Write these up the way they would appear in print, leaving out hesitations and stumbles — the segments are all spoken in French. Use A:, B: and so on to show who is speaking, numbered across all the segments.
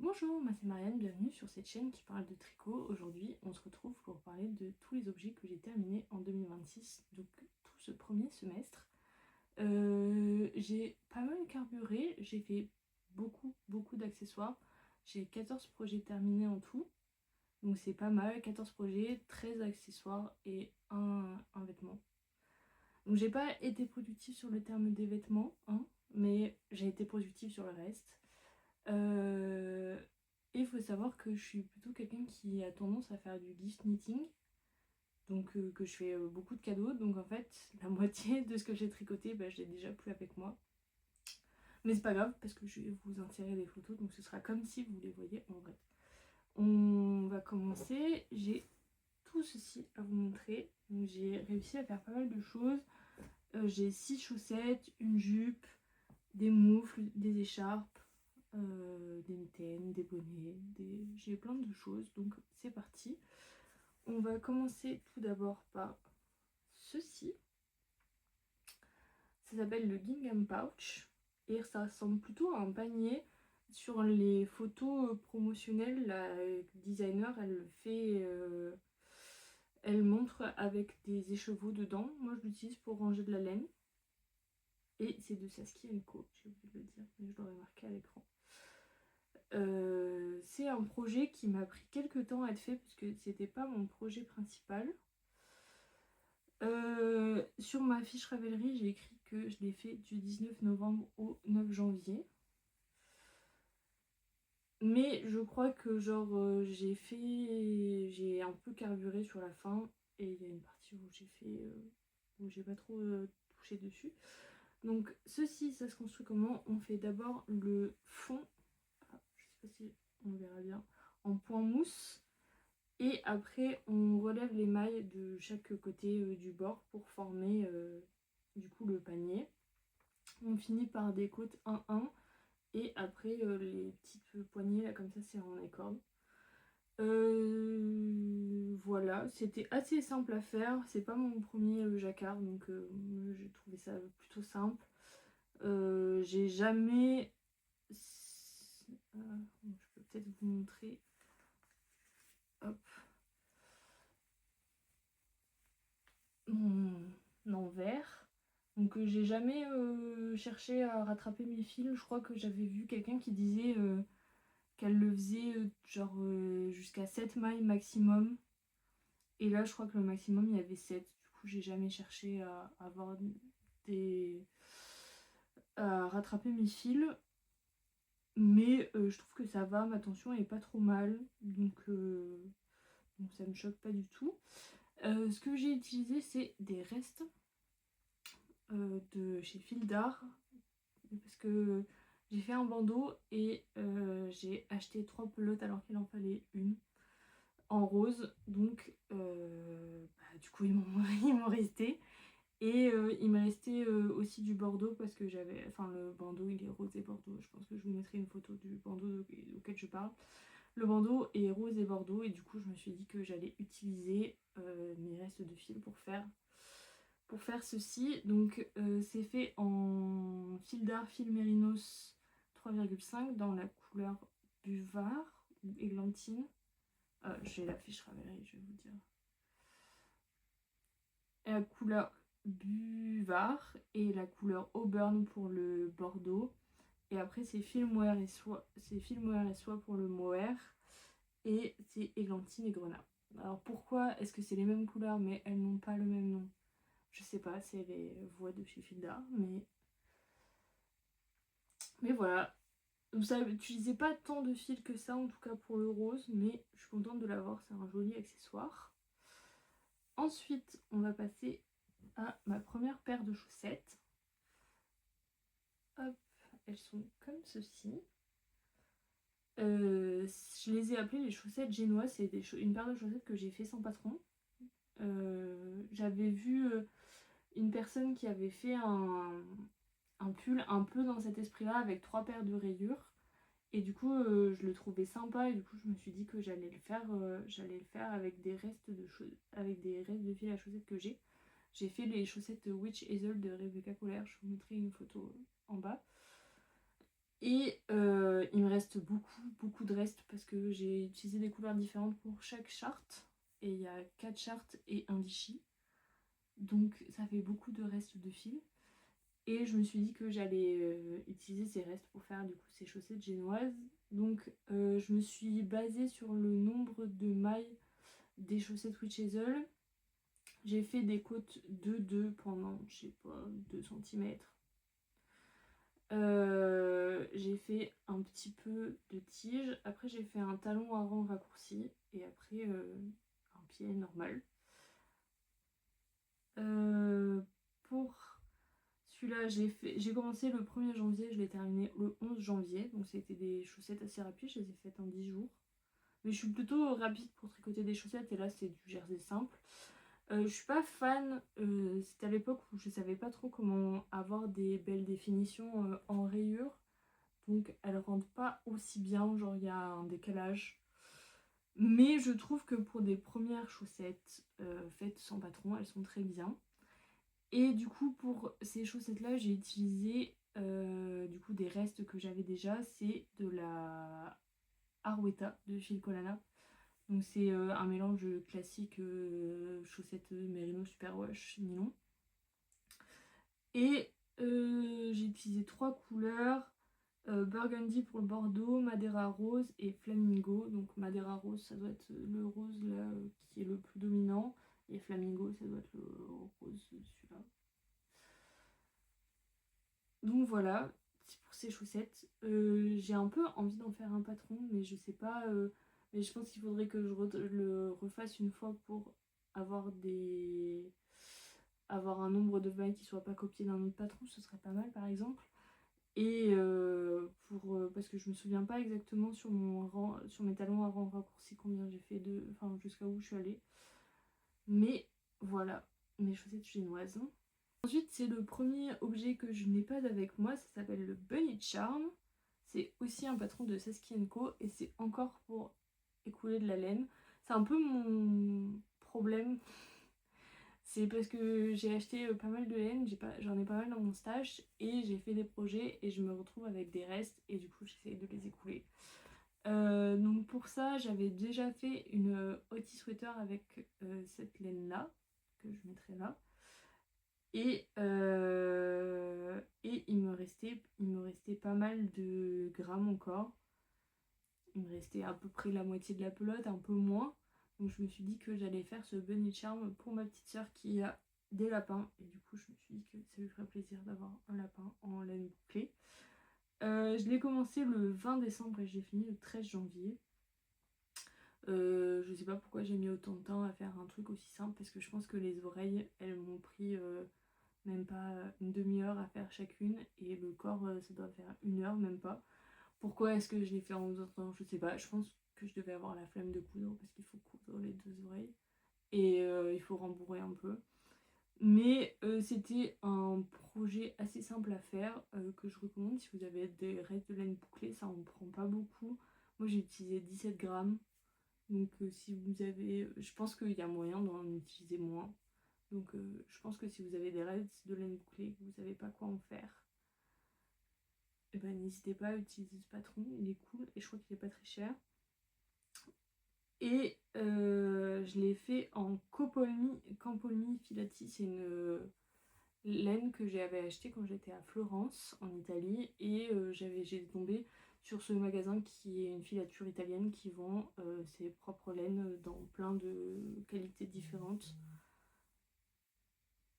A: Bonjour, moi c'est Marianne, bienvenue sur cette chaîne qui parle de tricot. Aujourd'hui, on se retrouve pour parler de tous les objets que j'ai terminés en 2026, donc tout ce premier semestre. J'ai pas mal carburé, j'ai fait beaucoup d'accessoires. J'ai 14 projets terminés en tout, donc c'est pas mal, 14 projets, 13 accessoires et un vêtement. Donc j'ai pas été productive sur le terme des vêtements, hein, mais j'ai été productive sur le reste. Euh, et il faut savoir que je suis plutôt quelqu'un qui a tendance à faire du gift knitting, donc que je fais beaucoup de cadeaux. Donc en fait, la moitié de ce que j'ai tricoté, bah, je l'ai déjà plus avec moi. Mais c'est pas grave parce que je vais vous insérer des photos, donc ce sera comme si vous les voyez en vrai. On va commencer. J'ai tout ceci à vous montrer. Donc j'ai réussi à faire pas mal de choses. J'ai 6 chaussettes, une jupe, des moufles, des écharpes, des mitaines, des bonnets, j'ai plein de choses, donc c'est parti. On va commencer tout d'abord par ceci. Ça s'appelle le gingham pouch et ça ressemble plutôt à un panier. Sur les photos promotionnelles, la designer elle montre avec des écheveaux dedans. Moi je l'utilise pour ranger de la laine et c'est de Saskia Co, j'ai oublié de le dire mais je l'aurais marqué à l'écran. C'est un projet qui m'a pris quelques temps à être fait parce que c'était pas mon projet principal. Sur ma fiche Ravelry, j'ai écrit que je l'ai fait du 19 novembre au 9 janvier. Mais je crois que j'ai un peu carburé sur la fin et il y a une partie où où j'ai pas trop touché dessus. Donc ceci, ça se construit comment? On fait d'abord le fond, je sais pas si on le verra bien, en point mousse. Et après, on relève les mailles de chaque côté du bord pour former du coup le panier. On finit par des côtes 1-1 et après les petites poignées là comme ça c'est en écorde. Voilà, c'était assez simple à faire. C'est pas mon premier jacquard donc j'ai trouvé ça plutôt simple. J'ai jamais. Je peux peut-être vous montrer. Hop. Mon envers. Donc j'ai jamais cherché à rattraper mes fils. Je crois que j'avais vu quelqu'un qui disait qu'elle le faisait jusqu'à 7 mailles maximum. Et là je crois que le maximum il y avait 7. Du coup j'ai jamais cherché à avoir des... à rattraper mes fils. Mais je trouve que ça va, ma tension est pas trop mal. Donc ça me choque pas du tout. Ce que j'ai utilisé c'est des restes de chez Fil d'Art parce que j'ai fait un bandeau et j'ai acheté 3 pelotes alors qu'il en fallait une en rose, donc du coup ils m'ont resté et il me restait aussi du bordeaux parce que le bandeau il est rose et bordeaux, je pense que je vous mettrai une photo du bandeau auquel je parle. Le bandeau est rose et bordeaux et du coup je me suis dit que j'allais utiliser mes restes de fil pour faire ceci. Donc c'est fait en fil d'art fil mérinos 3,5 dans la couleur buvard ou églantine. J'ai la fiche Ravelry, je vais vous dire. La couleur buvard et la couleur auburn pour le bordeaux. Et après c'est fil mohair et soie pour le mohair. Et c'est églantine et grenat. Alors pourquoi est-ce que c'est les mêmes couleurs mais elles n'ont pas le même nom? Je sais pas, c'est les voix de chez Filda, mais voilà. Donc ça n'utilisait pas tant de fils que ça, en tout cas pour le rose, mais je suis contente de l'avoir, c'est un joli accessoire. Ensuite, on va passer à ma première paire de chaussettes. Hop, elles sont comme ceci. Je les ai appelées les chaussettes génoises, c'est une paire de chaussettes que j'ai fait sans patron. J'avais vu une personne qui avait fait un pull un peu dans cet esprit-là avec 3 paires de rayures. Et du coup, je le trouvais sympa et du coup, je me suis dit que j'allais le faire avec avec des restes de fil à chaussettes que j'ai. J'ai fait les chaussettes Witch Hazel de Rebecca Collier, je vous mettrai une photo en bas. Et il me reste beaucoup de restes parce que j'ai utilisé des couleurs différentes pour chaque charte. Et il y a 4 chartes et un Vichy. Donc ça fait beaucoup de restes de fil. Et je me suis dit que j'allais utiliser ces restes pour faire du coup ces chaussettes génoises. Donc je me suis basée sur le nombre de mailles des chaussettes Witch Hazel. J'ai fait des côtes de 2 pendant, je sais pas, 2 cm. J'ai fait un petit peu de tige. Après j'ai fait un talon à rang raccourci. Et après un pied normal. Pour celui-là, j'ai commencé le 1er janvier, je l'ai terminé le 11 janvier. Donc c'était des chaussettes assez rapides, je les ai faites en 10 jours. Mais je suis plutôt rapide pour tricoter des chaussettes et là c'est du jersey simple. Je suis pas fan, c'était à l'époque où je savais pas trop comment avoir des belles définitions en rayures. Donc elles rentrent pas aussi bien, genre il y a un décalage. Mais je trouve que pour des premières chaussettes faites sans patron, elles sont très bien. Et du coup pour ces chaussettes là j'ai utilisé du coup des restes que j'avais déjà, c'est de la Arwetta de chez Colana. Donc c'est un mélange classique chaussettes Merino Superwash nylon. Et j'ai utilisé 3 couleurs, Burgundy pour le bordeaux, Madeira rose et Flamingo. Donc Madeira rose ça doit être le rose là qui est le plus dominant. Et Flamingo ça doit être le rose celui-là. Donc voilà, c'est pour ces chaussettes. J'ai un peu envie d'en faire un patron, mais je sais pas. Mais je pense qu'il faudrait que je le refasse une fois pour avoir avoir un nombre de mailles qui soit pas copié d'un autre patron, ce serait pas mal par exemple. Et parce que je me souviens pas exactement sur sur mes talons à rang raccourci combien j'ai fait enfin jusqu'à où je suis allée. Mais voilà, mes chaussettes génoises. Ensuite, c'est le premier objet que je n'ai pas avec moi, ça s'appelle le Bunny Charm. C'est aussi un patron de Saskia & Co et c'est encore pour écouler de la laine. C'est un peu mon problème, c'est parce que j'ai acheté pas mal de laine, j'en ai pas mal dans mon stage et j'ai fait des projets et je me retrouve avec des restes et du coup j'essaie de les écouler. Donc pour ça, j'avais déjà fait une Otis Sweater avec cette laine là, que je mettrai là. Et il me restait pas mal de grammes encore. Il me restait à peu près la moitié de la pelote, un peu moins. Donc je me suis dit que j'allais faire ce Bunny Charm pour ma petite soeur qui a des lapins. Et du coup je me suis dit que ça lui ferait plaisir d'avoir un lapin en laine bouclée. Je l'ai commencé le 20 décembre et j'ai fini le 13 janvier. Je sais pas pourquoi j'ai mis autant de temps à faire un truc aussi simple parce que je pense que les oreilles elles m'ont pris même pas une demi-heure à faire chacune et le corps ça doit faire 1 heure, même pas. Pourquoi est-ce que je l'ai fait en 2 temps, je sais pas. Je pense que je devais avoir la flemme de coudre parce qu'il faut coudre les 2 oreilles et il faut rembourrer un peu. Mais c'était un projet assez simple à faire que je recommande si vous avez des restes de laine bouclée, ça en prend pas beaucoup. Moi j'ai utilisé 17 grammes, donc si vous avez, je pense qu'il y a moyen d'en utiliser moins. Donc je pense que si vous avez des restes de laine bouclée et que vous savez pas quoi en faire, et ben n'hésitez pas à utiliser ce patron, il est cool et je crois qu'il est pas très cher. Et je l'ai fait en Campolmi Filati, c'est une laine que j'avais achetée quand j'étais à Florence en Italie et j'ai tombé sur ce magasin qui est une filature italienne qui vend ses propres laines dans plein de qualités différentes.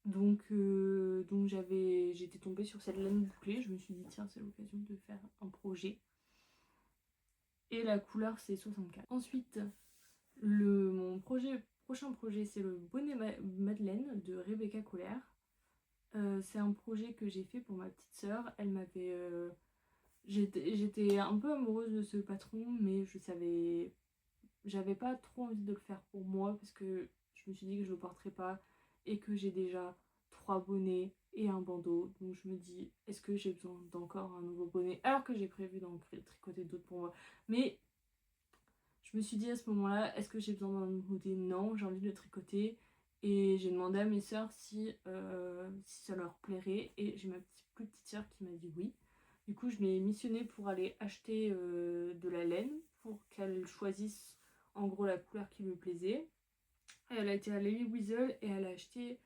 A: Donc j'étais tombée sur cette laine bouclée, je me suis dit tiens c'est l'occasion de faire un projet. Et la couleur c'est 64. Ensuite, mon prochain projet c'est le bonnet Madeleine de Rebecca Colère. C'est un projet que j'ai fait pour ma petite sœur. Elle m'avait... J'étais un peu amoureuse de ce patron mais j'avais pas trop envie de le faire pour moi parce que je me suis dit que je le porterais pas et que j'ai déjà 3 bonnets et un bandeau, donc je me dis est-ce que j'ai besoin d'encore un nouveau bonnet alors que j'ai prévu d'en tricoter d'autres pour moi. Mais je me suis dit à ce moment là est-ce que j'ai besoin d'un nouveau bonnet? Non, j'ai envie de le tricoter et j'ai demandé à mes sœurs si ça leur plairait et j'ai ma plus petite sœur qui m'a dit oui. Du coup, je l'ai missionnée pour aller acheter de la laine pour qu'elle choisisse en gros la couleur qui lui plaisait. Et elle a été à Lily Weasel et elle a acheté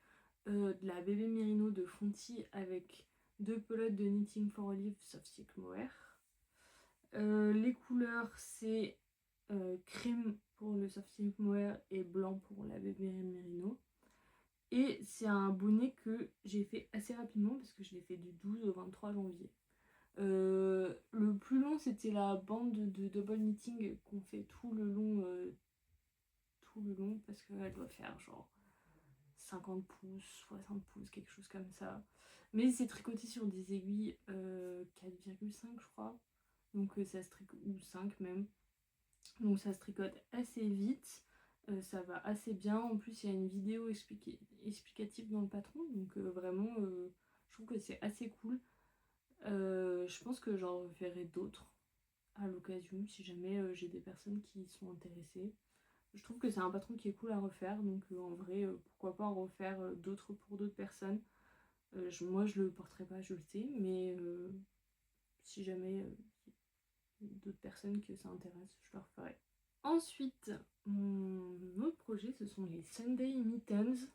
A: de la bébé Merino de Fonty avec 2 pelotes de Knitting for Olive Soft Silk Mohair. Les couleurs, c'est crème pour le Soft Silk Mohair et blanc pour la bébé Merino. Et c'est un bonnet que j'ai fait assez rapidement parce que je l'ai fait du 12 au 23 janvier. Le plus long, c'était la bande de double knitting qu'on fait tout le long parce qu'elle doit faire genre 50 pouces, 60 pouces, quelque chose comme ça. Mais c'est tricoté sur des aiguilles 4,5 je crois. Donc ça se tricote, ou 5 même. Donc ça se tricote assez vite. Ça va assez bien. En plus, il y a une vidéo explicative dans le patron. Donc vraiment, je trouve que c'est assez cool. Je pense que j'en referai d'autres à l'occasion si jamais j'ai des personnes qui sont intéressées. Je trouve que c'est un patron qui est cool à refaire, donc en vrai, pourquoi pas en refaire d'autres pour d'autres personnes. Moi, je le porterai pas, je le sais, mais si jamais d'autres personnes que ça intéresse, je le referai. Ensuite, mon autre projet, ce sont les Sunday Mittens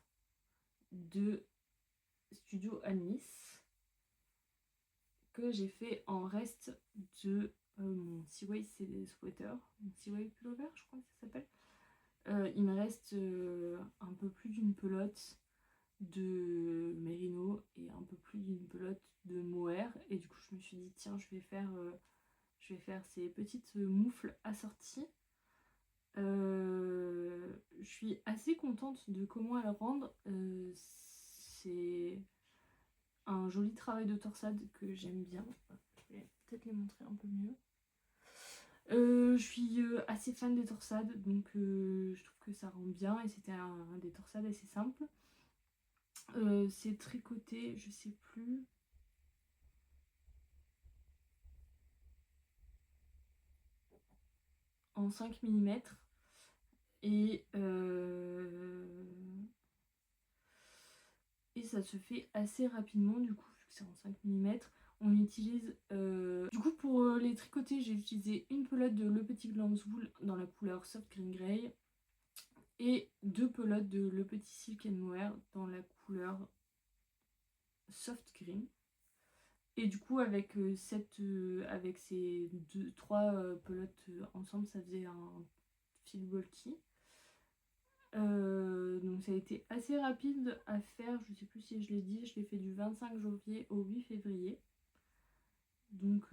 A: de Studio Alice que j'ai fait en reste de mon Seaway Sweater, mon Seaway Pullover, je crois que ça s'appelle. Il me reste un peu plus d'une pelote de Merino et un peu plus d'une pelote de mohair. Et du coup, je me suis dit, tiens, je vais faire ces petites moufles assorties. Je suis assez contente de comment elles rendent. C'est un joli travail de torsade que j'aime bien. Je vais peut-être les montrer un peu mieux. Je suis assez fan des torsades, donc je trouve que ça rend bien et c'était un des torsades assez simples. C'est tricoté, je sais plus. En 5 mm et ça se fait assez rapidement du coup vu que c'est en 5 mm. On utilise du coup pour les tricoter, j'ai utilisé une pelote de Le Petit Glam's Wool dans la couleur Soft Green Grey et 2 pelotes de Le Petit Silk and Mohair dans la couleur Soft Green. Et du coup avec ces 3 pelotes ensemble, ça faisait un fil bulky. Donc ça a été assez rapide à faire, je sais plus si je l'ai dit, je l'ai fait du 25 janvier au 8 février. Donc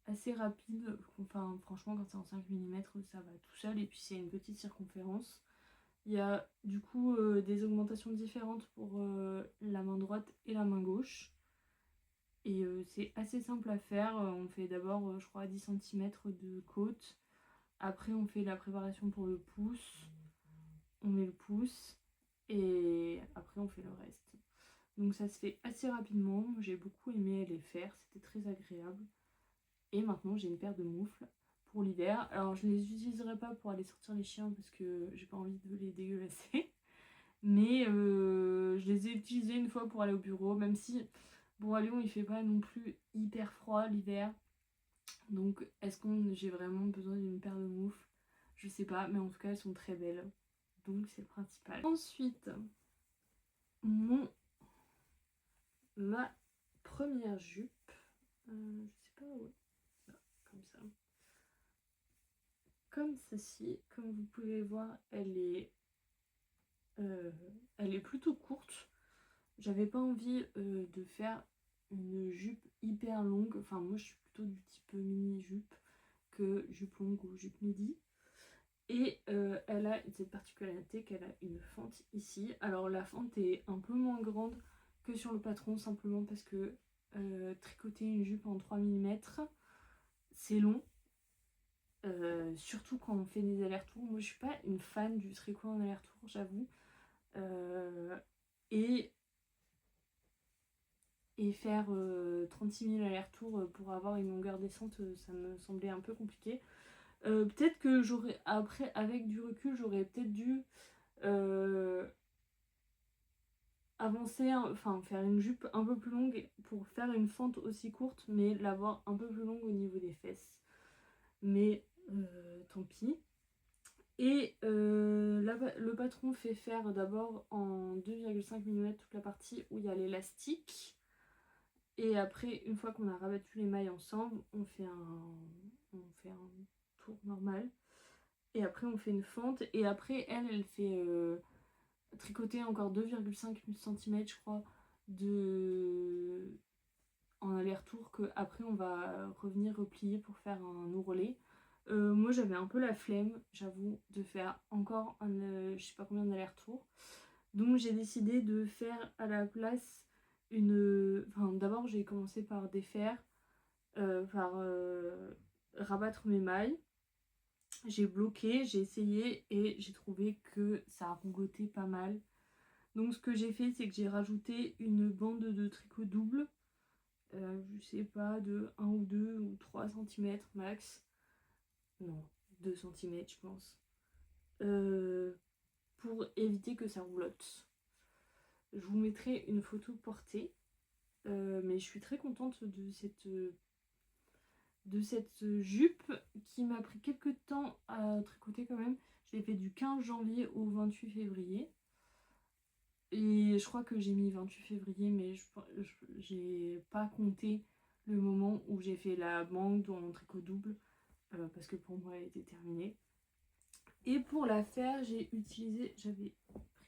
A: assez rapide, enfin franchement quand c'est en 5 mm ça va tout seul et puis c'est une petite circonférence. Il y a du coup des augmentations différentes pour la main droite et la main gauche. Et c'est assez simple à faire, on fait d'abord je crois 10 cm de côte, après on fait la préparation pour le pouce, on met le pouce et après on fait le reste. Donc ça se fait assez rapidement, j'ai beaucoup aimé les faire, c'était très agréable. Et maintenant j'ai une paire de moufles pour l'hiver. Alors je les utiliserai pas pour aller sortir les chiens parce que j'ai pas envie de les dégueulasser. Mais je les ai utilisées une fois pour aller au bureau, même si bon à Lyon il fait pas non plus hyper froid l'hiver. Donc est-ce que j'ai vraiment besoin d'une paire de moufles? Je sais pas, mais en tout cas elles sont très belles. Donc c'est le principal. Ensuite, ma première jupe, je sais pas où, là, comme ça. Comme ceci, comme vous pouvez voir, elle est plutôt courte. J'avais pas envie de faire une jupe hyper longue. Enfin, moi je suis plutôt du type mini jupe que jupe longue ou jupe midi. Et elle a cette particularité qu'elle a une fente ici. Alors la fente est un peu moins grande que sur le patron, simplement parce que tricoter une jupe en 3 mm, c'est long. Surtout quand on fait des allers-retours. Moi je suis pas une fan du tricot en aller-retour, j'avoue. Et faire 36 000 allers-retours pour avoir une longueur décente, ça me semblait un peu compliqué. Peut-être que j'aurais, après, avec du recul, j'aurais peut-être dû avancer, enfin faire une jupe un peu plus longue pour faire une fente aussi courte, mais l'avoir un peu plus longue au niveau des fesses. Mais tant pis. Et le patron fait faire d'abord en 2,5 mm toute la partie où il y a l'élastique. Et après, une fois qu'on a rabattu les mailles ensemble, on fait un tour normal. Et après, on fait une fente. Et après, elle fait tricoter encore 2,5 cm, je crois, en aller-retour. Que après, on va revenir replier pour faire un ourlet. Moi, j'avais un peu la flemme, j'avoue, de faire encore je sais pas combien d'aller-retour. Donc, j'ai décidé de faire à la place Enfin, d'abord, j'ai commencé par défaire, par rabattre mes mailles. J'ai bloqué, j'ai essayé et j'ai trouvé que ça a rougoté pas mal. Donc, ce que j'ai fait, c'est que j'ai rajouté une bande de tricot double. Je sais pas, de 1 ou 2 ou 3 cm max. Non, 2 cm je pense. Pour éviter que ça roulotte. Je vous mettrai une photo portée. Mais je suis très contente de cette jupe qui m'a pris quelques temps à tricoter quand même. Je l'ai fait du 15 janvier au 28 février. Et je crois que j'ai mis 28 février, mais j'ai pas compté le moment où j'ai fait la mangue en tricot double, parce que pour moi elle était terminée. Et pour la faire, j'avais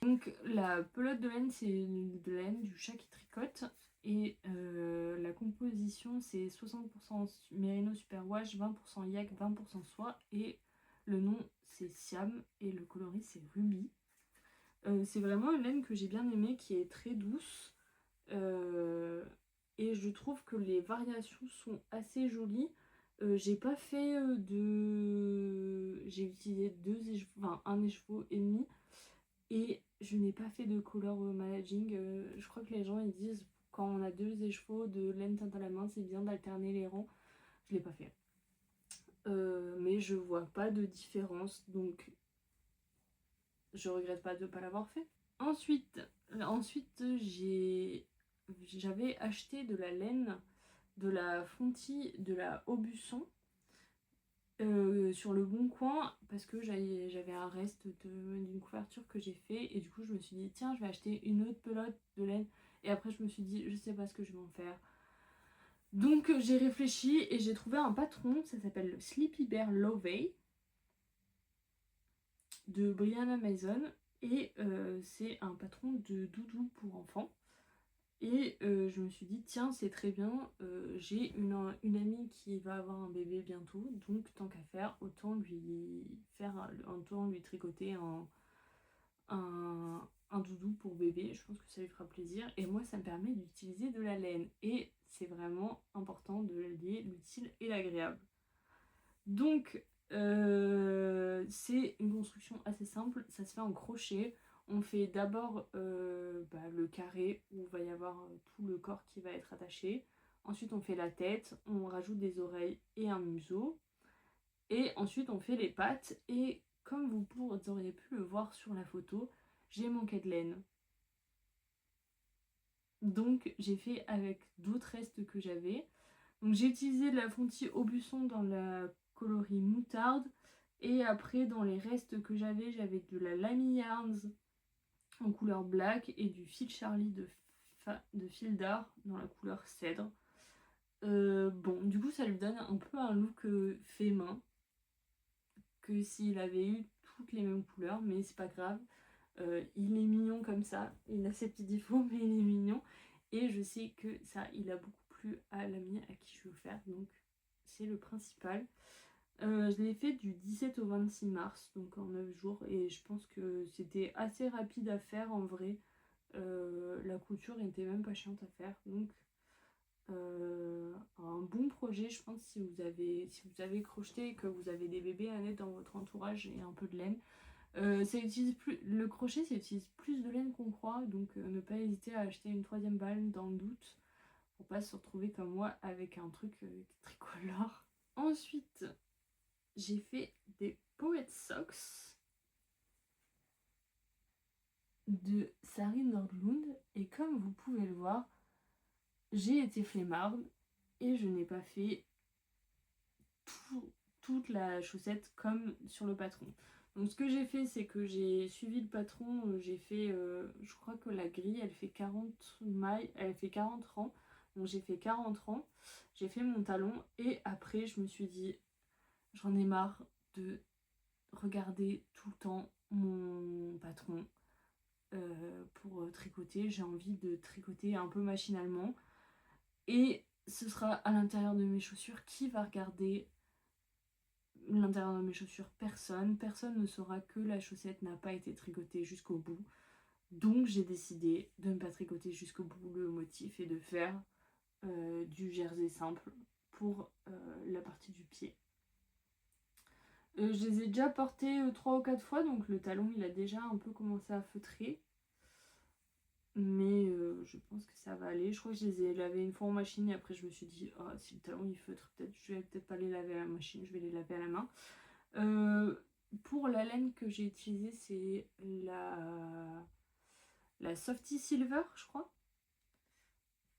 A: donc la pelote de laine, c'est de laine du chat qui tricote. Et la composition, c'est 60% Merino Superwash, 20% Yak, 20% soie. Et le nom, c'est Siam. Et le coloris, c'est Ruby. C'est vraiment une laine que j'ai bien aimée, qui est très douce. Et je trouve que les variations sont assez jolies. J'ai pas fait J'ai utilisé un écheveau et demi. Et je n'ai pas fait de color managing. Je crois que les gens ils disent quand on a 2 écheveaux de laine teinte à la main, c'est bien d'alterner les rangs. Je l'ai pas fait. Mais je vois pas de différence, donc je regrette pas de ne pas l'avoir fait. Ensuite j'avais acheté de la laine de la Fonty de la Aubusson sur le Bon Coin parce que j'avais un reste d'une couverture que j'ai fait et du coup je me suis dit tiens je vais acheter une autre pelote de laine et après je me suis dit je sais pas ce que je vais en faire. Donc j'ai réfléchi et j'ai trouvé un patron, ça s'appelle le Sleepy Bear Lovey de Brianna Mason et c'est un patron de doudou pour enfants. Et je me suis dit, tiens, c'est très bien, j'ai une amie qui va avoir un bébé bientôt, donc tant qu'à faire, autant lui tricoter un doudou pour bébé. Je pense que ça lui fera plaisir. Et moi, ça me permet d'utiliser de la laine. Et c'est vraiment important de lier l'utile et l'agréable. Donc, c'est une construction assez simple, ça se fait en crochet. On fait d'abord le carré où il va y avoir tout le corps qui va être attaché. Ensuite, on fait la tête, on rajoute des oreilles et un museau. Et ensuite, on fait les pattes. Et comme vous auriez pu le voir sur la photo, j'ai manqué de laine. Donc, j'ai fait avec d'autres restes que j'avais. Donc, j'ai utilisé de la Fonty Aubusson dans la coloris moutarde. Et après, dans les restes que j'avais de la Lamy Yarns en couleur black et du fil Charlie de fil d'art dans la couleur cèdre. Bon, du coup, ça lui donne un peu un look fait main que s'il avait eu toutes les mêmes couleurs, mais c'est pas grave. Il est mignon comme ça, il a ses petits défauts, mais il est mignon. Et je sais que ça, il a beaucoup plu à l'ami à qui je vais faire, donc c'est le principal. Je l'ai fait du 17 au 26 mars, donc en 9 jours, et je pense que c'était assez rapide à faire en vrai. La couture n'était même pas chiante à faire, donc un bon projet, je pense, si vous avez crocheté et que vous avez des bébés à naître dans votre entourage et un peu de laine. Le crochet, ça utilise plus de laine qu'on croit, donc ne pas hésiter à acheter une 3e balle dans le doute pour pas se retrouver comme moi avec un truc tricolore. Ensuite, j'ai fait des poet socks. de Sari Nordlund. Et comme vous pouvez le voir, j'ai été flemmarde et je n'ai pas fait toute la chaussette comme sur le patron. Donc ce que j'ai fait, c'est que j'ai suivi le patron, j'ai fait, je crois que la grille elle fait 40 mailles, elle fait 40 rangs, donc j'ai fait 40 rangs, j'ai fait mon talon et après je me suis dit j'en ai marre de regarder tout le temps mon patron pour tricoter, j'ai envie de tricoter un peu machinalement et ce sera à l'intérieur de mes chaussures. Qui va regarder l'intérieur de mes chaussures? Personne ne saura que la chaussette n'a pas été tricotée jusqu'au bout. Donc j'ai décidé de ne pas tricoter jusqu'au bout le motif et de faire du jersey simple pour la partie du pied. Je les ai déjà portés 3 ou 4 fois, donc le talon il a déjà un peu commencé à feutrer. Mais je pense que ça va aller. Je crois que je les ai lavés une fois en machine et après je me suis dit oh, si le talon il feutre, peut-être je vais peut-être pas les laver à la machine, je vais les laver à la main. Pour la laine que j'ai utilisée, c'est la Softy Silver, je crois,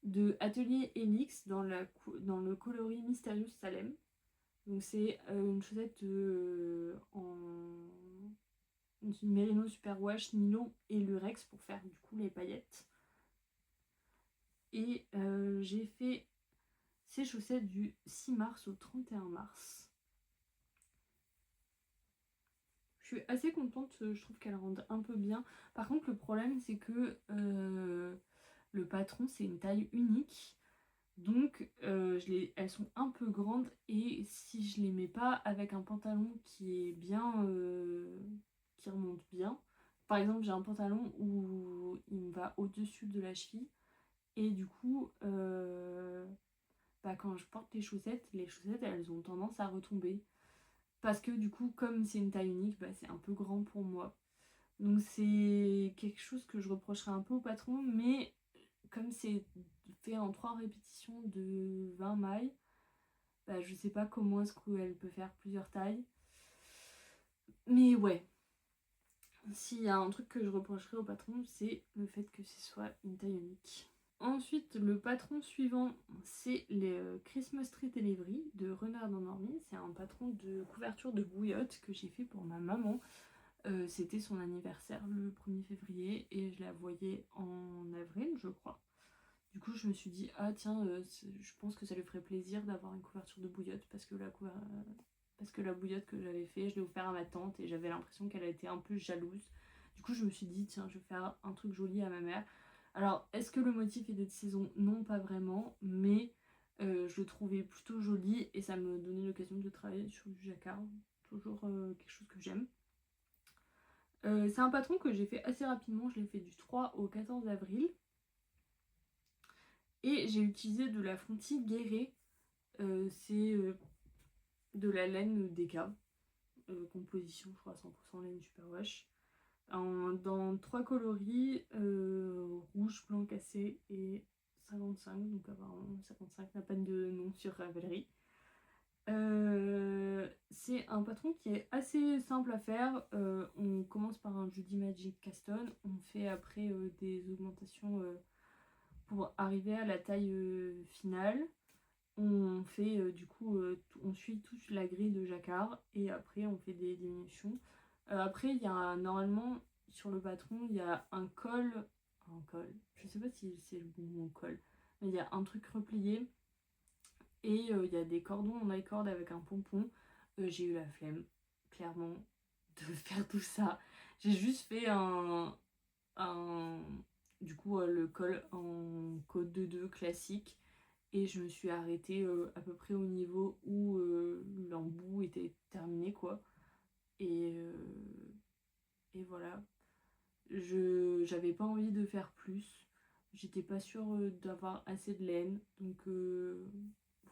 A: de Atelier Helix dans le coloris Mysterious Salem. Donc c'est une chaussette une Merino Superwash, nylon et lurex pour faire du coup les paillettes. Et j'ai fait ces chaussettes du 6 mars au 31 mars. Je suis assez contente, je trouve qu'elles rendent un peu bien. Par contre le problème c'est que le patron c'est une taille unique. Donc elles sont un peu grandes et si je les mets pas avec un pantalon qui est bien, qui remonte bien. Par exemple j'ai un pantalon où il me va au-dessus de la cheville et du coup quand je porte les chaussettes elles ont tendance à retomber. Parce que du coup comme c'est une taille unique, c'est un peu grand pour moi. Donc c'est quelque chose que je reprocherais un peu au patron, mais comme c'est fait en 3 répétitions de 20 mailles, je sais pas comment est-ce qu'elle peut faire plusieurs tailles. Mais ouais, s'il y a un truc que je reprocherais au patron, c'est le fait que ce soit une taille unique. Ensuite, le patron suivant, c'est les Christmas Tree Delivery de Renard dans Normie. C'est un patron de couverture de bouillotte que j'ai fait pour ma maman. C'était son anniversaire le 1er février et je la voyais en avril, je crois. Du coup, je me suis dit, ah tiens, je pense que ça lui ferait plaisir d'avoir une couverture de bouillotte parce que la bouillotte que j'avais fait, je l'ai offert à ma tante et j'avais l'impression qu'elle a été un peu jalouse. Du coup, je me suis dit, tiens, je vais faire un truc joli à ma mère. Alors, est-ce que le motif est de saison? Non, pas vraiment, mais je le trouvais plutôt joli et ça me donnait l'occasion de travailler sur du jacquard. Toujours quelque chose que j'aime. C'est un patron que j'ai fait assez rapidement, je l'ai fait du 3 au 14 avril. Et j'ai utilisé de la Fronty Guéret, c'est de la laine Deka, composition je crois 100% laine superwash, dans 3 coloris, rouge, blanc cassé et 55, donc apparemment 55 n'a pas de nom sur Ravelry. C'est un patron qui est assez simple à faire. On commence par un Judy Magic Caston, on fait après des augmentations pour arriver à la taille finale. On fait du coup, on suit toute la grille de jacquard et après on fait des diminutions. Après il y a normalement sur le patron il y a un col, je sais pas si c'est le bon mot col, mais il y a un truc replié et il y a des cordons en I-cord avec un pompon. J'ai eu la flemme clairement de faire tout ça. J'ai juste fait du coup le col en code 2-2 classique et je me suis arrêtée à peu près au niveau où l'embout était terminé quoi. Et voilà, j'avais pas envie de faire plus, j'étais pas sûre d'avoir assez de laine, donc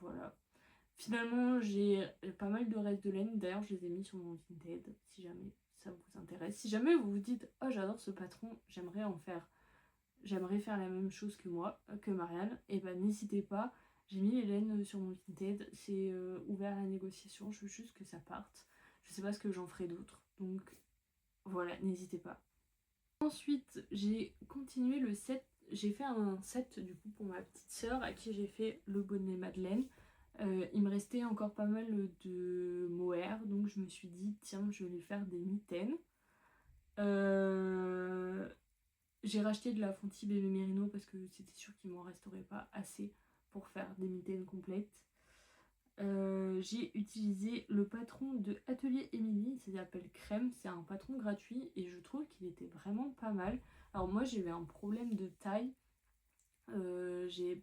A: voilà. Finalement j'ai pas mal de restes de laine, d'ailleurs je les ai mis sur mon Vinted si jamais ça vous intéresse. Si jamais vous vous dites oh j'adore ce patron, j'aimerais faire la même chose que moi, que Marianne, et n'hésitez pas. J'ai mis les laines sur mon Vinted, c'est ouvert à la négociation, je veux juste que ça parte. Je sais pas ce que j'en ferai d'autre, donc voilà, n'hésitez pas. Ensuite, j'ai continué le set. J'ai fait un set du coup pour ma petite sœur à qui j'ai fait le bonnet Madeleine. Il me restait encore pas mal de mohair, donc je me suis dit tiens, je vais lui faire des mitaines. J'ai racheté de la Fenty Bébé Mérino parce que c'était sûr qu'il m'en resterait pas assez pour faire des mitaines complètes. J'ai utilisé le patron de Atelier Émilie, ça s'appelle Crème, c'est un patron gratuit et je trouve qu'il était vraiment pas mal. Alors moi j'ai eu un problème de taille, j'ai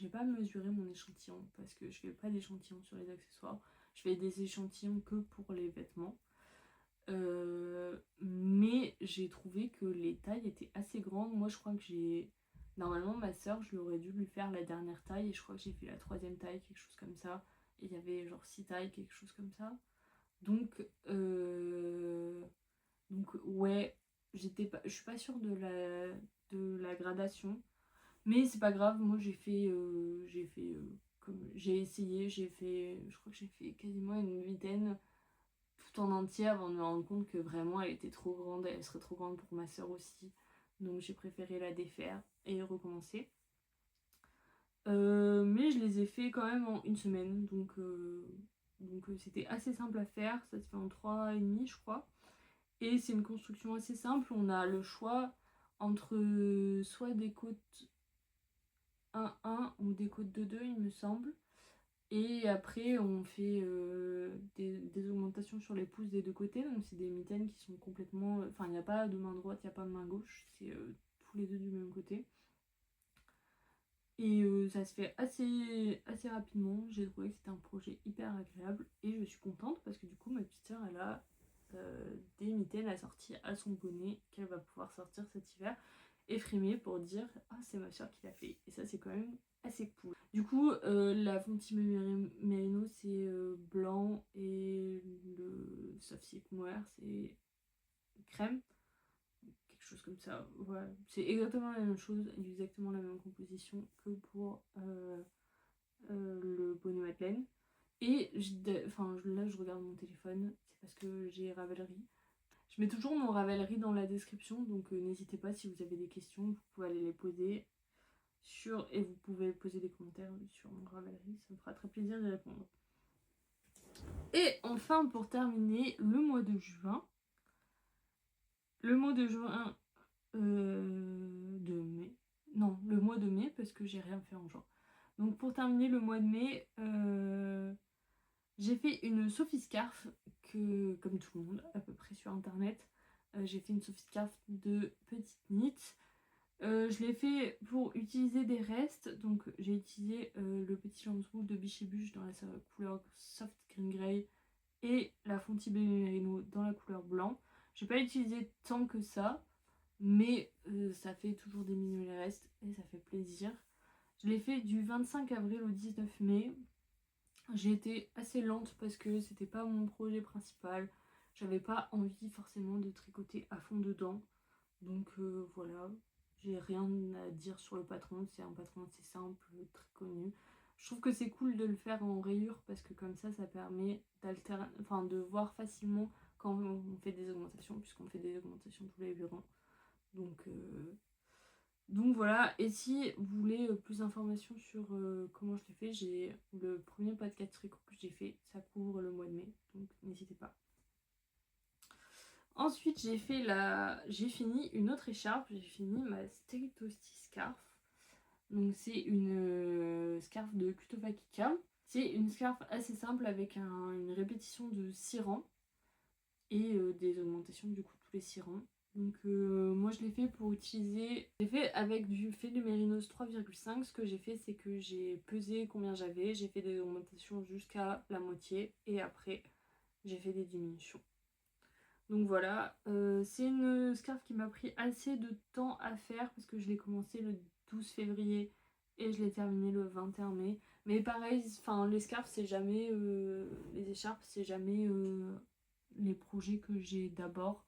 A: pas mesuré mon échantillon parce que je fais pas d'échantillon sur les accessoires, je fais des échantillons que pour les vêtements. Mais j'ai trouvé que les tailles étaient assez grandes. Moi je crois que normalement ma soeur je l'aurais dû lui faire la dernière taille et je crois que j'ai fait la troisième taille, quelque chose comme ça. Et il y avait genre 6 tailles, quelque chose comme ça. Donc, ouais, je suis pas sûre de la gradation. Mais c'est pas grave, moi j'ai essayé, je crois que j'ai fait quasiment une vingtaine tout en entier avant de me rendre compte que vraiment elle était trop grande, elle serait trop grande pour ma soeur aussi. Donc j'ai préféré la défaire et recommencer. Mais je les ai fait quand même en une semaine, donc c'était assez simple à faire, ça se fait en 3,5 je crois. Et c'est une construction assez simple, on a le choix entre soit des côtes 1-1 ou des côtes 2-2 il me semble. Et après, on fait des augmentations sur les pouces des deux côtés. Donc, c'est des mitaines qui sont complètement. Enfin, il n'y a pas de main droite, il n'y a pas de main gauche. C'est tous les deux du même côté. Et ça se fait assez rapidement. J'ai trouvé que c'était un projet hyper agréable. Et je suis contente parce que du coup, ma petite sœur, elle a des mitaines assorties à son bonnet qu'elle va pouvoir sortir cet hiver et frimer pour dire ah, c'est ma soeur qui l'a fait. Et ça, c'est quand même assez cool. Du coup, la Fenty Merino c'est blanc et le Soft Silk Mohair c'est crème, quelque chose comme ça. Voilà, c'est exactement la même chose, exactement la même composition que pour le bonnet Madeleine. Et là, je regarde mon téléphone, c'est parce que j'ai Ravelry. Je mets toujours mon Ravelry dans la description, donc n'hésitez pas si vous avez des questions, vous pouvez aller les poser et vous pouvez poser des commentaires sur mon Ravelry, ça me fera très plaisir d'y répondre. Et enfin, pour terminer, le mois de juin. Le mois de juin de mai. Non, le mois de mai, parce que j'ai rien fait en juin. Donc pour terminer le mois de mai, j'ai fait une Sophie Scarf, comme tout le monde, à peu près sur internet. J'ai fait une Sophie Scarf de petite knit. Je l'ai fait pour utiliser des restes, donc j'ai utilisé le petit Janswool de Biche et Buche dans la couleur Soft Green Grey et la Fenty Baby Merino dans la couleur blanc. J'ai pas utilisé tant que ça, mais ça fait toujours diminuer les restes et ça fait plaisir. Je l'ai fait du 25 avril au 19 mai. J'ai été assez lente parce que c'était pas mon projet principal. J'avais pas envie forcément de tricoter à fond dedans. Donc voilà, j'ai rien à dire sur le patron. C'est un patron assez simple, très connu. Je trouve que c'est cool de le faire en rayure parce que comme ça permet de voir facilement quand on fait des augmentations, puisqu'on fait des augmentations tous les 8 ans. Donc voilà, et si vous voulez plus d'informations sur comment je l'ai fait, j'ai le premier podcast tricot que j'ai fait, ça couvre le mois de mai, donc n'hésitez pas. Ensuite, j'ai fini une autre écharpe, j'ai fini ma Stay Toasty Scarf. Donc c'est une scarf de Kutopakika. C'est une scarf assez simple avec une répétition de 6 rangs et des augmentations du coup tous les 6 rangs. Donc moi je l'ai fait pour utiliser, j'ai fait avec du fait de Mérinos 3,5. Ce que j'ai fait c'est que j'ai pesé combien j'avais, j'ai fait des augmentations jusqu'à la moitié et après j'ai fait des diminutions. Donc voilà, c'est une scarf qui m'a pris assez de temps à faire parce que je l'ai commencé le 12 février et je l'ai terminé le 21 mai. Mais pareil, les scarves c'est jamais, les écharpes c'est jamais les projets que j'ai d'abord.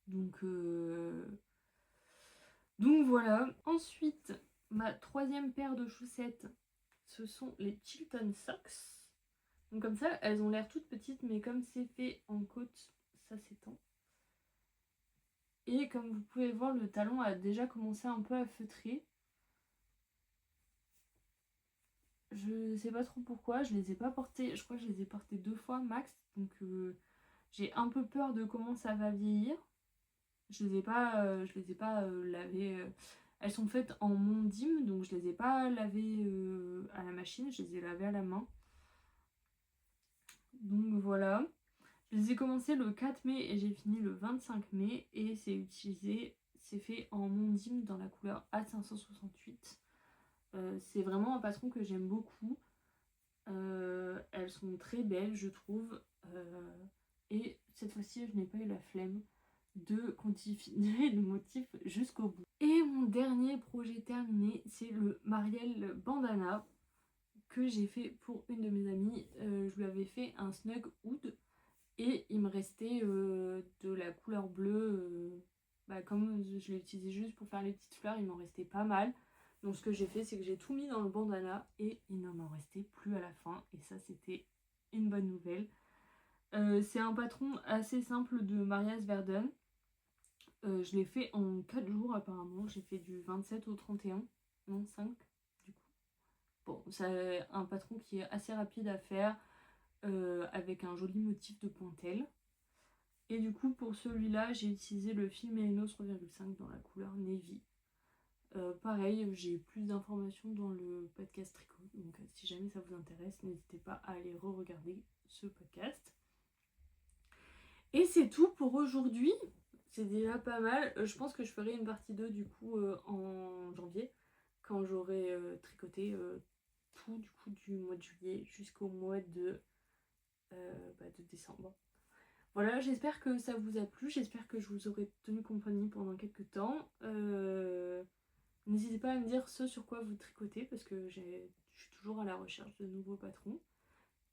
A: Donc voilà. Ensuite, ma troisième paire de chaussettes, ce sont les Chilton Socks. Donc comme ça, elles ont l'air toutes petites, mais comme c'est fait en côte, ça s'étend. Et comme vous pouvez voir, le talon a déjà commencé un peu à feutrer. Je sais pas trop pourquoi, je les ai pas portés, je crois que je les ai portés 2 fois max, donc j'ai un peu peur de comment ça va vieillir. Je les ai pas lavées. Elles sont faites en mondim, donc je les ai pas lavées à la machine, je les ai lavées à la main. Donc voilà. Je les ai commencé le 4 mai et j'ai fini le 25 mai. Et c'est fait en mondim dans la couleur A568. C'est vraiment un patron que j'aime beaucoup. Elles sont très belles, je trouve. Et cette fois-ci, je n'ai pas eu la flemme de continuer le motif jusqu'au bout. Et mon dernier projet terminé, c'est le Marielle Bandana que j'ai fait pour une de mes amies. Je lui avais fait un snug oud et il me restait de la couleur bleue. Comme je l'ai utilisé juste pour faire les petites fleurs, il m'en restait pas mal. Donc ce que j'ai fait, c'est que j'ai tout mis dans le bandana et il ne m'en restait plus à la fin. Et ça, c'était une bonne nouvelle. C'est un patron assez simple de Marias Verden. Je l'ai fait en 4 jours apparemment. J'ai fait du 27 au 31. Non, 5 du coup. Bon, c'est un patron qui est assez rapide à faire avec un joli motif de pointelle. Et du coup, pour celui-là, j'ai utilisé le fil Mérinos 3,5 dans la couleur Navy. Pareil, j'ai plus d'informations dans le podcast tricot. Donc si jamais ça vous intéresse, n'hésitez pas à aller re-regarder ce podcast. Et c'est tout pour aujourd'hui. C'est déjà pas mal. Je pense que je ferai une partie 2 du coup en janvier, quand j'aurai tricoté tout du coup du mois de juillet jusqu'au mois de décembre. Voilà, j'espère que ça vous a plu, j'espère que je vous aurai tenu compagnie pendant quelques temps. N'hésitez pas à me dire ce sur quoi vous tricotez, parce que je suis toujours à la recherche de nouveaux patrons.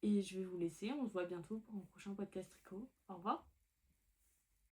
A: Et je vais vous laisser, on se voit bientôt pour un prochain podcast tricot. Au revoir.